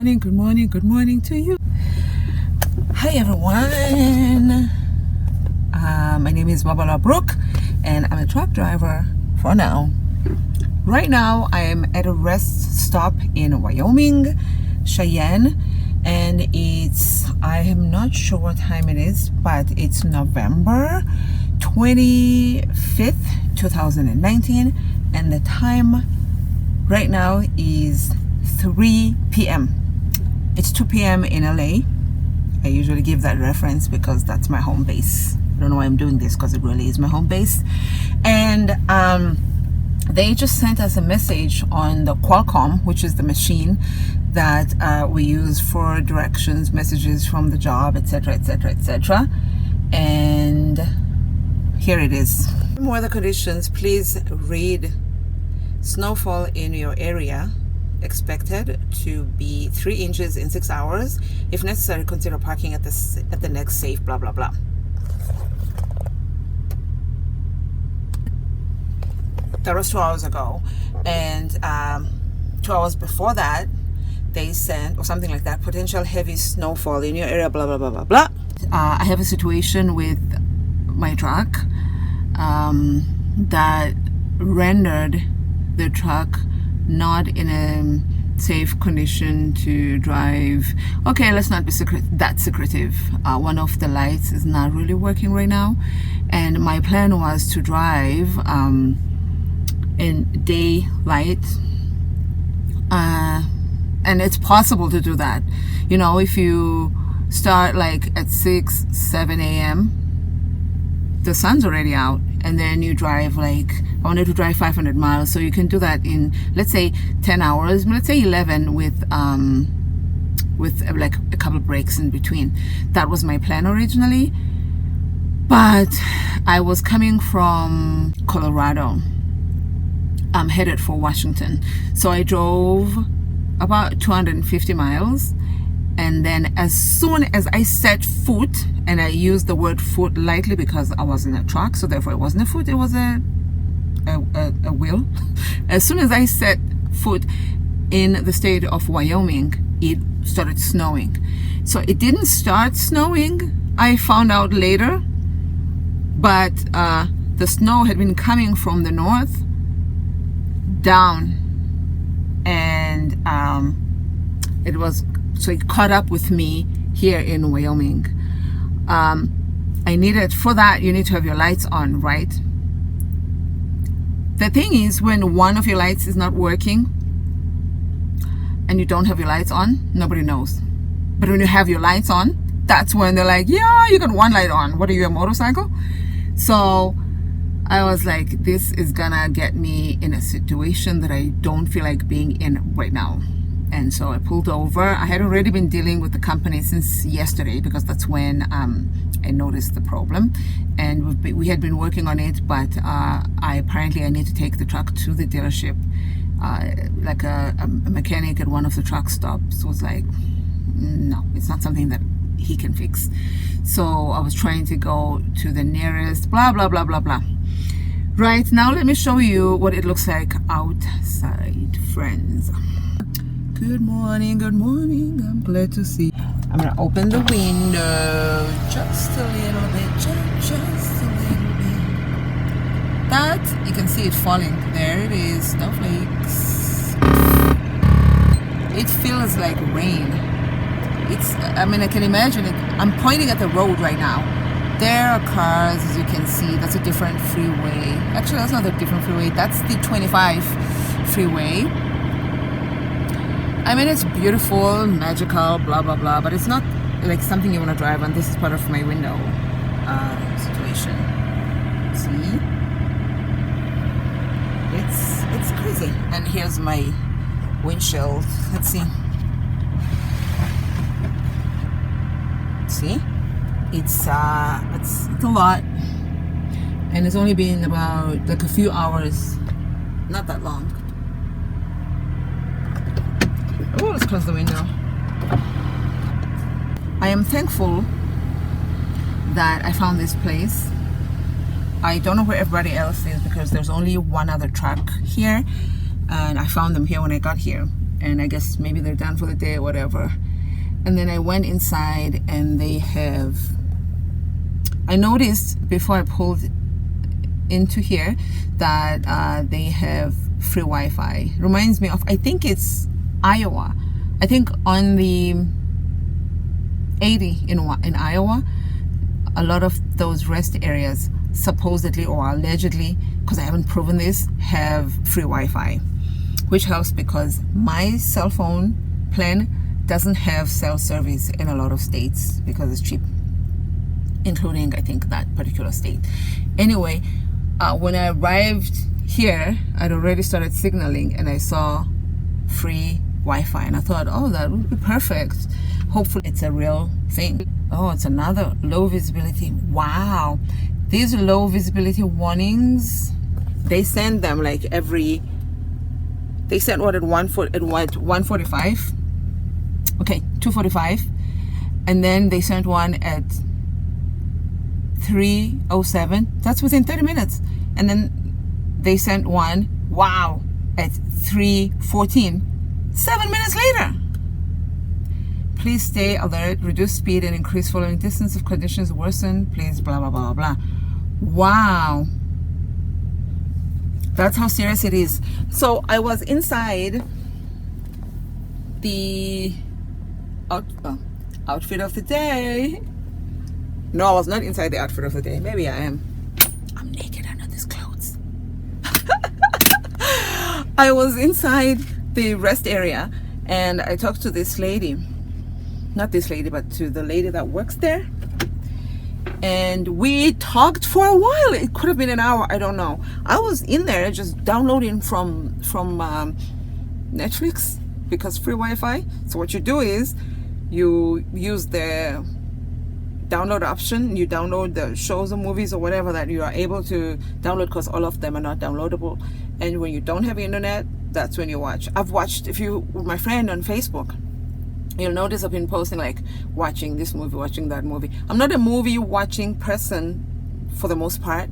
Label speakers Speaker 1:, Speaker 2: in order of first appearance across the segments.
Speaker 1: Good morning to you. Hi everyone. My name is Babala Brooke and I'm a truck driver for now. Right now I am at a rest stop in Wyoming, Cheyenne, and I am not sure what time it is, but it's November 25th, 2019, and the time right now is 3 p.m. It's 2 p.m. in LA. I usually give that reference because that's my home base. I don't know why I'm doing this because it really is my home base. And they just sent us a message on the Qualcomm, which is the machine that we use for directions, messages from the job, etc., etc., etc. And here it is. Weather conditions, please read. Snowfall in your area expected to be 3 inches in 6 hours. If necessary, consider parking at the next safe blah blah blah. That was 2 hours ago, and 2 hours before that they sent, or something like that, potential heavy snowfall in your area, blah blah blah blah blah. I have a situation with my truck that rendered the truck not in a safe condition to drive. Okay, let's not be that secretive. One of the lights is not really working right now, and my plan was to drive in daylight, and it's possible to do that. You know, if you start like at 6-7 a.m. the sun's already out, and then you drive, like, I wanted to drive 500 miles, so you can do that in, let's say, 10 hours, let's say 11 with like a couple breaks in between. That was my plan originally, but I was coming from Colorado. I'm headed for Washington, so I drove about 250 miles. And then as soon as I set foot, and I use the word foot lightly because I was in a truck, so therefore it wasn't a foot, it was a wheel. As soon as I set foot in the state of Wyoming, it started snowing. So it didn't start snowing, I found out later, but the snow had been coming from the north down, and so it caught up with me here in Wyoming. I needed, for that, you need to have your lights on, right? The thing is, when one of your lights is not working and you don't have your lights on, nobody knows. But when you have your lights on, that's when they're like, yeah, you got one light on. What are you, a motorcycle? So I was like, this is gonna get me in a situation that I don't feel like being in right now. And so I pulled over. I had already been dealing with the company since yesterday because that's when I noticed the problem, and we had been working on it, but I need to take the truck to the dealership. Like a mechanic at one of the truck stops was like, no, it's not something that he can fix. So I was trying to go to the nearest blah blah blah blah blah. Right, now let me show you what it looks like outside, friends. Good morning, I'm glad to see. I'm gonna open the window just a little bit, just a little bit. That, you can see it falling. There it is, snowflakes. It feels like rain. I can imagine it. I'm pointing at the road right now. There are cars, as you can see. That's a different freeway. Actually, that's not a different freeway. That's the 25 freeway. I mean, it's beautiful, magical, blah blah blah, but it's not like something you want to drive on. This is part of my window situation. See, it's crazy. And here's my windshield. Let's see. See, it's a lot, and it's only been about like a few hours, not that long. Oh, let's close the window. I am thankful that I found this place. I don't know where everybody else is because there's only one other truck here, and I found them here when I got here. and I guess maybe they're done for the day or whatever. And then I went inside, and they have, I noticed before I pulled into here that they have free Wi-Fi. Reminds me of, I think it's Iowa. I think on the 80 in Iowa, a lot of those rest areas supposedly or allegedly, because I haven't proven this, have free Wi-Fi, which helps because my cell phone plan doesn't have cell service in a lot of states because it's cheap, including I think that particular state. Anyway, when I arrived here, I'd already started signaling, and I saw free Wi-Fi, and I thought, oh, that would be perfect. Hopefully it's a real thing. Oh, it's another low visibility. Wow, these low visibility warnings, they send them like every, they sent one at 1:45, okay, 2:45, and then they sent one at 3:07. That's within 30 minutes. And then they sent one, wow, at 3:14, 7 minutes later. Please stay alert, reduce speed and increase following distance if conditions worsen. Please blah, blah, blah, blah. Wow. That's how serious it is. So I was inside the outfit of the day. No, I was not inside the outfit of the day. Maybe I am. I'm naked under these clothes. I was inside the rest area, and I talked to this lady. Not this lady, but to the lady that works there. And we talked for a while. It could have been an hour, I don't know. I was in there just downloading from Netflix because free Wi-Fi. So what you do is you use the download option. You download the shows or movies or whatever that you are able to download, because all of them are not downloadable. And when you don't have internet, that's when you watch. I've watched, if you with my friend on Facebook, you'll notice I've been posting like watching this movie, watching that movie. I'm not a movie watching person for the most part,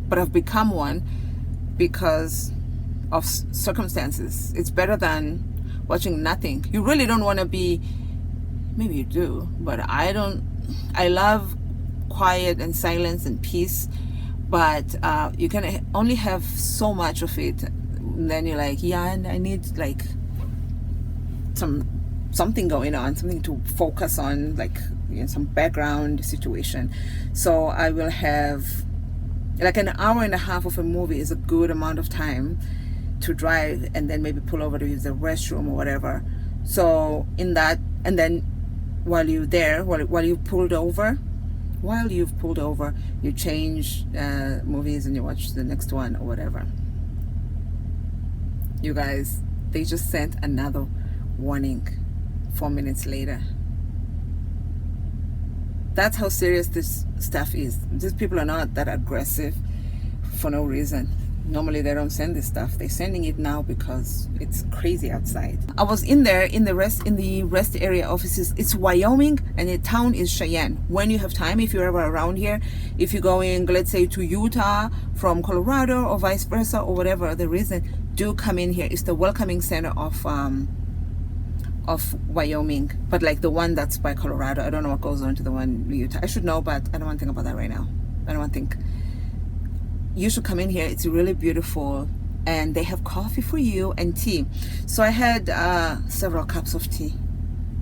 Speaker 1: but I've become one because of circumstances. It's better than watching nothing. You really don't want to be, maybe you do, but I don't. I love quiet and silence and peace, but you can only have so much of it. And then you're like, yeah, and I need like something going on, something to focus on, like, you know, some background situation. So I will have like an hour and a half of a movie is a good amount of time to drive, and then maybe pull over to use the restroom or whatever. So in that, and then while you're there, while you've pulled over, you change movies and you watch the next one or whatever. You guys, they just sent another warning 4 minutes later. That's how serious this stuff is. These people are not that aggressive for no reason. Normally they don't send this stuff. They're sending it now because it's crazy outside. I was in there in the rest area offices. It's Wyoming, and the town is Cheyenne. When you have time, if you're ever around here, if you're going, let's say, to Utah from Colorado or vice versa or whatever the reason, do come in here. It's the welcoming center of Wyoming, but like the one that's by Colorado. I don't know what goes on to the one in Utah. I should know, but I don't want to think about that right now. I don't want to think. You should come in here. It's really beautiful, and they have coffee for you and tea. So I had several cups of tea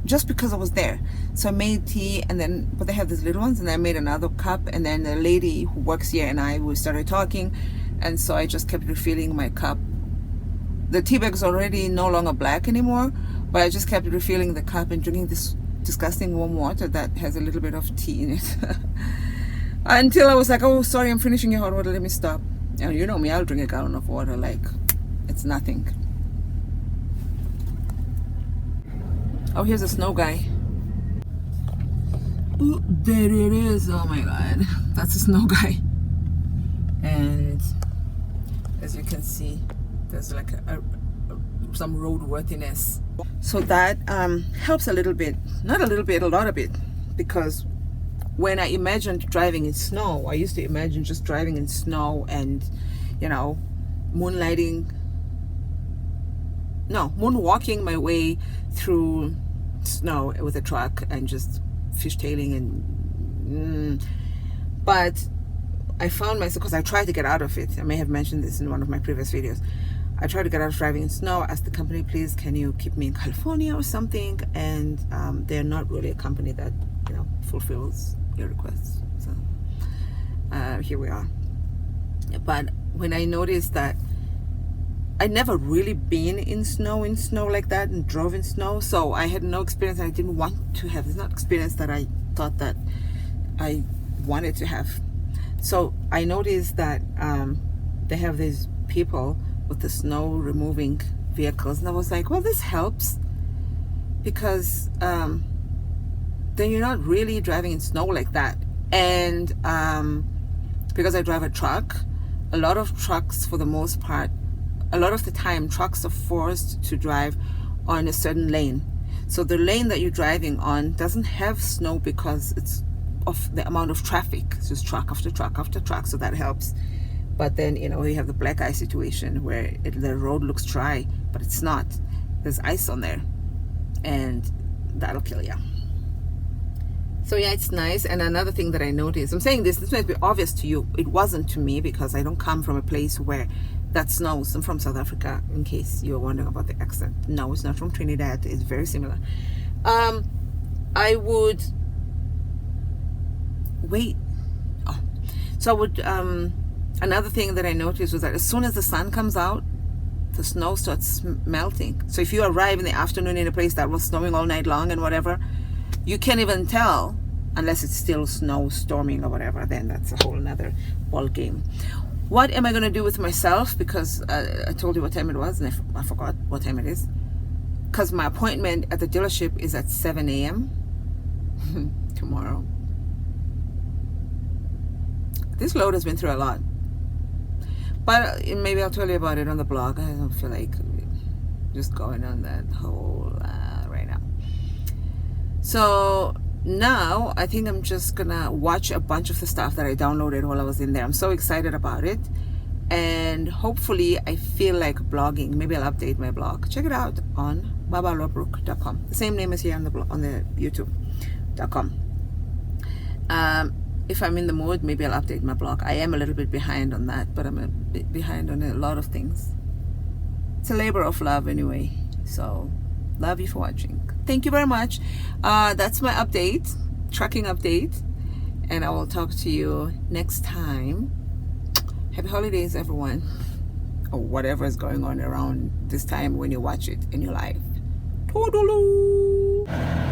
Speaker 1: just because I was there. So I made tea, and then, but they have these little ones, and I made another cup, and then the lady who works here and we started talking, and so I just kept refilling my cup. The tea bag's already no longer black anymore, but I just kept refilling the cup and drinking this disgusting warm water that has a little bit of tea in it. Until I was like, oh, sorry, I'm finishing your hot water, let me stop. And you know me, I'll drink a gallon of water like it's nothing. Oh, here's a snow guy. Ooh, there it is. Oh my god, that's a snow guy. And as you can see, there's like some roadworthiness. So that helps a little bit. Not a little bit, a lot of it. Because when I imagined driving in snow, I used to imagine just driving in snow and, you know, moonlighting moonwalking my way through snow with a truck and just fishtailing but I found myself, because I tried to get out of it. I may have mentioned this in one of my previous videos. I tried to get out of driving in snow. Asked the company, please, can you keep me in California or something? And they're not really a company that, fulfills your requests. So here we are. But when I noticed that I'd never really been in snow like that and drove in snow, so I had no experience, and I didn't want to have. It's not experience that I thought that I wanted to have. So I noticed that they have these people with the snow removing vehicles, and I was like, well, this helps, because then you're not really driving in snow like that. And because I drive a truck, a lot of trucks, for the most part, a lot of the time, trucks are forced to drive on a certain lane. So the lane that you're driving on doesn't have snow because it's of the amount of traffic. It's just truck after truck after truck, so that helps. But then, you have the black ice situation where the road looks dry, but it's not. There's ice on there, and that'll kill you. So yeah, it's nice. And another thing that I noticed, I'm saying this might be obvious to you. It wasn't to me, because I don't come from a place where that snows. I'm from South Africa, in case you're wondering about the accent. No, it's not from Trinidad. It's very similar. I would wait. Another thing that I noticed was that as soon as the sun comes out, the snow starts melting. So if you arrive in the afternoon in a place that was snowing all night long and whatever, you can't even tell unless it's still storming or whatever. Then that's a whole nother ball game. What am I going to do with myself? Because I told you what time it was, and I forgot what time it is. Because my appointment at the dealership is at 7 a.m. tomorrow. This load has been through a lot. But maybe I'll tell you about it on the blog. I don't feel like just going on that whole right now. So now I think I'm just gonna watch a bunch of the stuff that I downloaded while I was in there. I'm so excited about it, and hopefully I feel like blogging. Maybe I'll update my blog. Check it out on babalobrook.com, the same name as here on the youtube.com. If I'm in the mood, maybe I'll update my blog. I am a little bit behind on that, but I'm a bit behind on a lot of things. It's a labor of love anyway. So love you for watching. Thank you very much. That's my update, trucking update, and I will talk to you next time. Happy holidays, everyone, or whatever is going on around this time when you watch it in your life. Toodaloo.